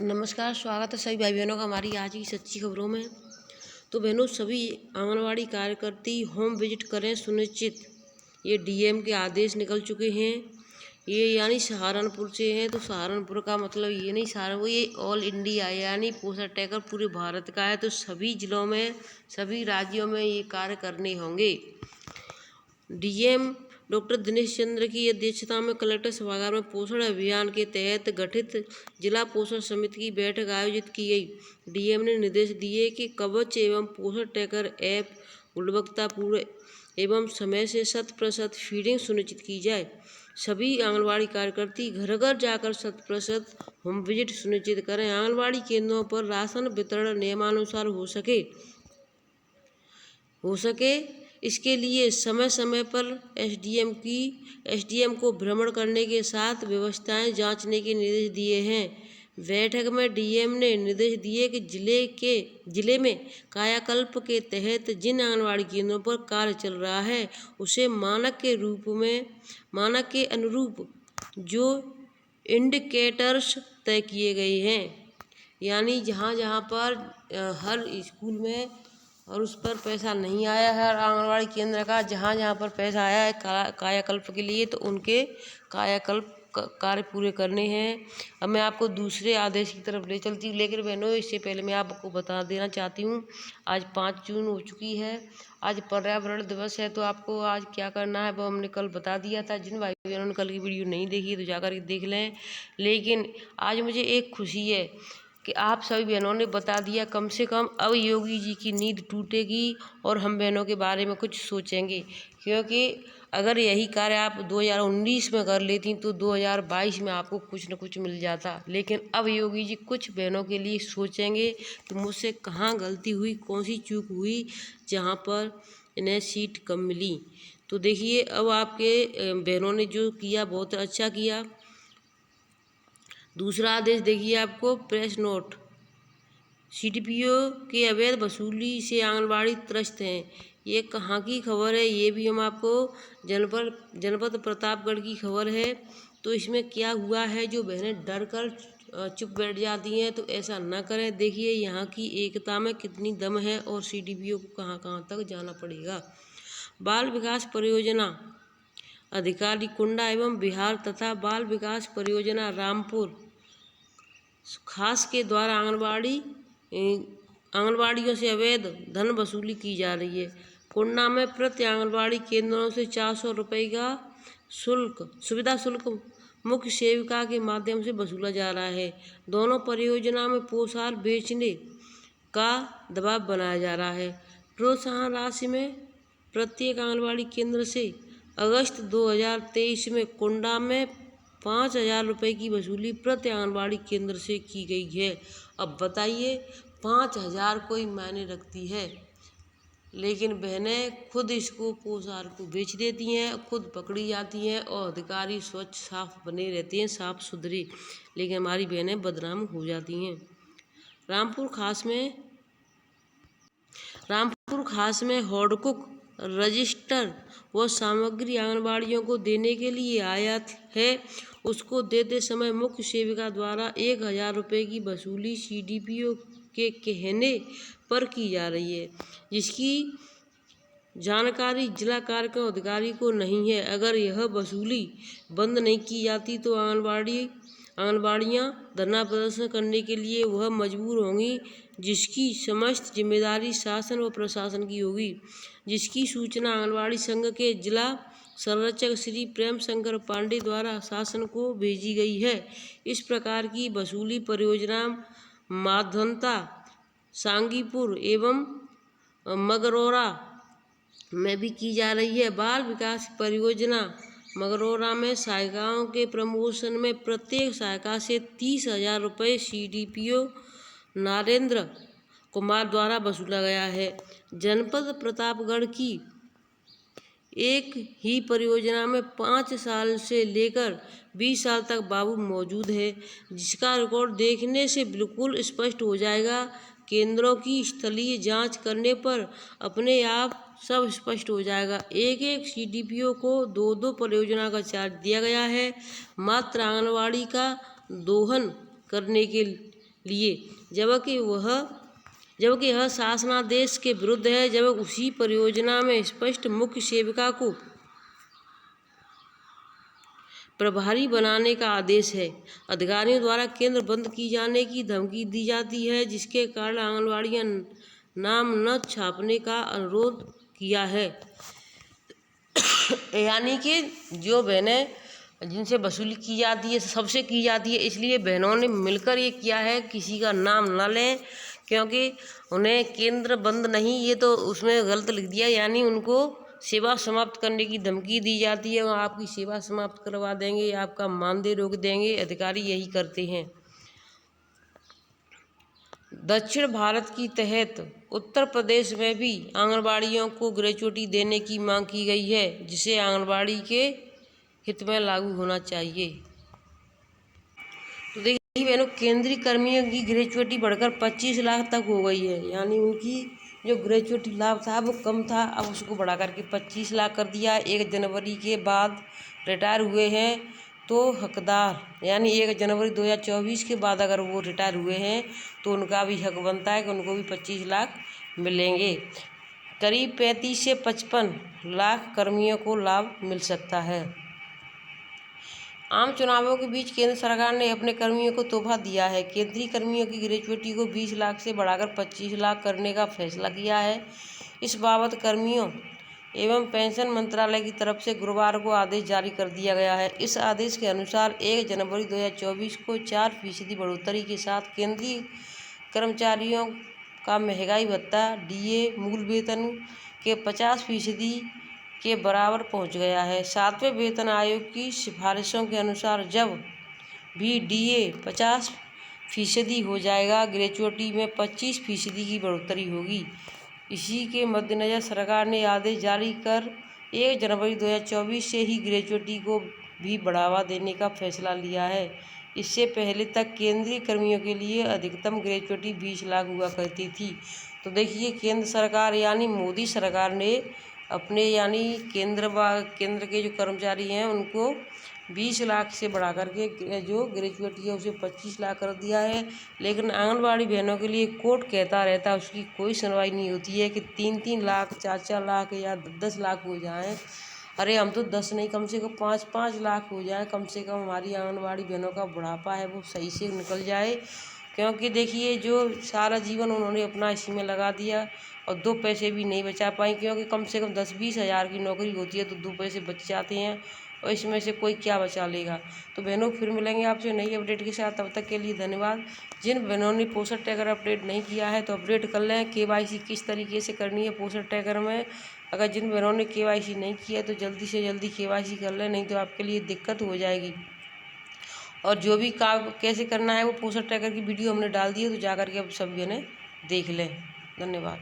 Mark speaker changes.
Speaker 1: नमस्कार, स्वागत है सभी भाई बहनों का हमारी आज की सच्ची खबरों में। तो बहनों, सभी आंगनवाड़ी कार्यकर्ती होम विजिट करें सुनिश्चित। ये डीएम के आदेश निकल चुके हैं। ये यानी सहारनपुर से हैं, तो सहारनपुर का मतलब ये नहीं सहारनपुर, ये ऑल इंडिया यानी पोस्टर टैकर पूरे भारत का है। तो सभी जिलों में, सभी राज्यों में ये कार्य करने होंगे। डीएम डॉक्टर दिनेश चंद्र की अध्यक्षता में कलेक्टर सभागार में पोषण अभियान के तहत गठित जिला पोषण समिति की बैठक आयोजित की गई। डीएम ने निर्देश दिए कि कवच एवं पोषण ट्रैकर ऐप गुणवत्तापूर्ण एवं समय से 100% फीडिंग सुनिश्चित की जाए। सभी आंगनबाड़ी कार्यकर्ती घर घर जाकर 100% होम विजिट सुनिश्चित करें। आंगनबाड़ी केंद्रों पर राशन वितरण नियमानुसार हो सके इसके लिए समय समय पर एसडीएम को भ्रमण करने के साथ व्यवस्थाएं जांचने के निर्देश दिए हैं। बैठक में डीएम ने निर्देश दिए कि जिले में कायाकल्प के तहत जिन आंगनबाड़ी केंद्रों पर कार्य चल रहा है उसे मानक के अनुरूप जो इंडिकेटर्स तय किए गए हैं, यानी जहाँ जहाँ पर हर स्कूल में और उस पर पैसा नहीं आया है, आंगनबाड़ी केंद्र का जहाँ जहाँ पर पैसा आया है कायाकल्प के लिए, तो उनके कायाकल्प कार्य पूरे करने हैं। अब मैं आपको दूसरे आदेश की तरफ ले चलती हूँ, लेकिन बहनों इससे पहले मैं आपको बता देना चाहती हूँ आज 5 जून हो चुकी है, आज पर्यावरण दिवस है। तो आपको आज क्या करना है वो हमने कल बता दिया था। जिन भाई बहनों ने कल की वीडियो नहीं देखी तो जाकर के देख लें। लेकिन आज मुझे एक खुशी है कि आप सभी बहनों ने बता दिया, कम से कम अब योगी जी की नींद टूटेगी और हम बहनों के बारे में कुछ सोचेंगे। क्योंकि अगर यही कार्य आप 2019 में कर लेती तो 2022 में आपको कुछ न कुछ मिल जाता। लेकिन अब योगी जी कुछ बहनों के लिए सोचेंगे कि मुझसे कहाँ गलती हुई, कौन सी चूक हुई जहाँ पर इन्हें सीट कम मिली। तो देखिए, अब आपके बहनों ने जो किया बहुत अच्छा किया। दूसरा आदेश देखिए, आपको प्रेस नोट, सीडीपीओ के अवैध वसूली से आंगनबाड़ी त्रस्त हैं। ये कहाँ की खबर है, ये भी हम आपको जनपद प्रतापगढ़ की खबर है। तो इसमें क्या हुआ है, जो बहनें डर कर चुप बैठ जाती हैं तो ऐसा न करें। देखिए यहाँ की एकता में कितनी दम है और सीडीपीओ को कहाँ कहाँ तक जाना पड़ेगा। बाल विकास परियोजना अधिकारी कुंडा एवं बिहार तथा बाल विकास परियोजना रामपुर खास के द्वारा आंगनबाड़ियों से अवैध धन वसूली की जा रही है। कुंडा में प्रति आंगनबाड़ी केंद्रों से 400 रुपये का सुविधा शुल्क मुख्य सेविका के माध्यम से वसूला जा रहा है। दोनों परियोजना में पोषाहार बेचने का दबाव बनाया जा रहा है। प्रोत्साहन राशि में प्रत्येक आंगनबाड़ी केंद्र से अगस्त 2023 में कुंडा में 5,000 रुपये की वसूली प्रति आंगनबाड़ी केंद्र से की गई है। अब बताइए, 5,000 कोई मायने रखती है, लेकिन बहनें खुद इसको पोषाहार को बेच देती हैं, खुद पकड़ी जाती हैं और अधिकारी स्वच्छ साफ बने रहते हैं, साफ सुथरे, लेकिन हमारी बहनें बदनाम हो जाती हैं। रामपुर खास में हॉर्डकुक रजिस्टर वो सामग्री आंगनबाड़ियों को देने के लिए आयात है, उसको देते समय मुख्य सेविका द्वारा 1,000 रुपये की वसूली सीडीपीओ के कहने पर की जा रही है, जिसकी जानकारी जिला कार्यक्रम अधिकारी को नहीं है। अगर यह वसूली बंद नहीं की जाती तो आंगनबाड़ियाँ धरना प्रदर्शन करने के लिए वह मजबूर होंगी, जिसकी समस्त जिम्मेदारी शासन व प्रशासन की होगी, जिसकी सूचना आंगनबाड़ी संघ के जिला संरक्षक श्री प्रेम शंकर पांडे द्वारा शासन को भेजी गई है। इस प्रकार की वसूली परियोजना माधवंता, सांगीपुर एवं मगरौरा में भी की जा रही है। बाल विकास परियोजना मगरौरा में सहायिकाओं के प्रमोशन में प्रत्येक सहायिका से 30,000 रुपये सीडीपीओ नरेंद्र कुमार द्वारा वसूला गया है। जनपद प्रतापगढ़ की एक ही परियोजना में 5 साल से लेकर 20 साल तक बाबू मौजूद है, जिसका रिकॉर्ड देखने से बिल्कुल स्पष्ट हो जाएगा। केंद्रों की स्थलीय जांच करने पर अपने आप सब स्पष्ट हो जाएगा। एक सीडीपीओ को 2 परियोजना का चार्ज दिया गया है, मात्र आंगनबाड़ी का दोहन करने के लिए, जबकि यह शासनादेश के विरुद्ध है, जब उसी परियोजना में स्पष्ट मुख्य सेविका को प्रभारी बनाने का आदेश है। अधिकारियों द्वारा केंद्र बंद की जाने की धमकी दी जाती है, जिसके कारण आंगनबाड़ियां नाम न छापने का अनुरोध किया है। यानी कि जो बहनें जिनसे वसूली की जाती है सबसे की जाती है, इसलिए बहनों ने मिलकर ये किया है किसी का नाम न लें, क्योंकि उन्हें केंद्र बंद नहीं, ये तो उसमें गलत लिख दिया, यानी उनको सेवा समाप्त करने की धमकी दी जाती है। आपकी सेवा समाप्त करवा देंगे, आपका मानदेय रोक देंगे, अधिकारी यही करते हैं। दक्षिण भारत की तहत उत्तर प्रदेश में भी आंगनबाड़ियों को ग्रेच्युटी देने की मांग की गई है, जिसे आंगनबाड़ी के हित में लागू होना चाहिए। तो देखिए बहनों, केंद्रीय कर्मियों की ग्रेच्युटी बढ़कर 25 लाख तक हो गई है, यानी उनकी जो ग्रेच्युटी लाभ था वो कम था, अब उसको बढ़ा करके 25 लाख कर दिया। 1 जनवरी के बाद रिटायर हुए हैं तो हकदार, यानी 1 जनवरी 2024 के बाद अगर वो रिटायर हुए हैं तो उनका भी हक बनता है कि उनको भी 25 लाख मिलेंगे। करीब 35 से 55 लाख कर्मियों को लाभ मिल सकता है। आम चुनावों के बीच केंद्र सरकार ने अपने कर्मियों को तोहफा दिया है। केंद्रीय कर्मियों की ग्रेच्युटी को 20 लाख से बढ़ाकर 25 लाख करने का फैसला किया है। इस बाबत कर्मियों एवं पेंशन मंत्रालय की तरफ से गुरुवार को आदेश जारी कर दिया गया है। इस आदेश के अनुसार 1 जनवरी 2024 को 4% बढ़ोतरी के साथ केंद्रीय कर्मचारियों का महंगाई भत्ता DA मूल वेतन के 50% के बराबर पहुंच गया है। 7वें वेतन आयोग की सिफारिशों के अनुसार जब भी DA 50% हो जाएगा, ग्रेच्युटी में 25% की बढ़ोतरी होगी। इसी के मद्देनज़र सरकार ने आदेश जारी कर 1 जनवरी 2024 से ही ग्रेच्युटी को भी बढ़ावा देने का फैसला लिया है। इससे पहले तक केंद्रीय कर्मियों के लिए अधिकतम ग्रेच्युटी 20 लाख हुआ करती थी। तो देखिए, केंद्र सरकार यानी मोदी सरकार ने अपने यानी केंद्र के जो कर्मचारी हैं उनको 20 लाख से बढ़ा करके जो ग्रेच्युटी है उसे 25 लाख कर दिया है। लेकिन आंगनबाड़ी बहनों के लिए कोर्ट कहता रहता है, उसकी कोई सुनवाई नहीं होती है कि 3-3 लाख 4-4 लाख या 10 लाख हो जाएं। अरे हम तो 10 नहीं, कम से कम 5-5 लाख हो जाए, कम से कम हमारी आंगनबाड़ी बहनों का बुढ़ापा है वो सही से निकल जाए। क्योंकि देखिए, जो सारा जीवन उन्होंने अपना इसी में लगा दिया और 2 पैसे भी नहीं बचा पाए, क्योंकि कम से कम 10-20 हज़ार की नौकरी होती है तो 2 पैसे बच जाते हैं और इसमें से कोई क्या बचा लेगा। तो बहनों, फिर मिलेंगे आपसे नई अपडेट के साथ, तब तक के लिए धन्यवाद। जिन बहनों ने पोषण टैगर अपडेट नहीं किया है तो अपडेट कर लें। KYC किस तरीके से करनी है पोषण टैगर में, अगर जिन बहनों ने KYC नहीं किया तो जल्दी से जल्दी KYC कर लें, नहीं तो आपके लिए दिक्कत हो जाएगी। और जो भी काम कैसे करना है वो पोषण टैगर की वीडियो हमने डाल दी है, तो जाकर के अब सभी ने देख लें। धन्यवाद।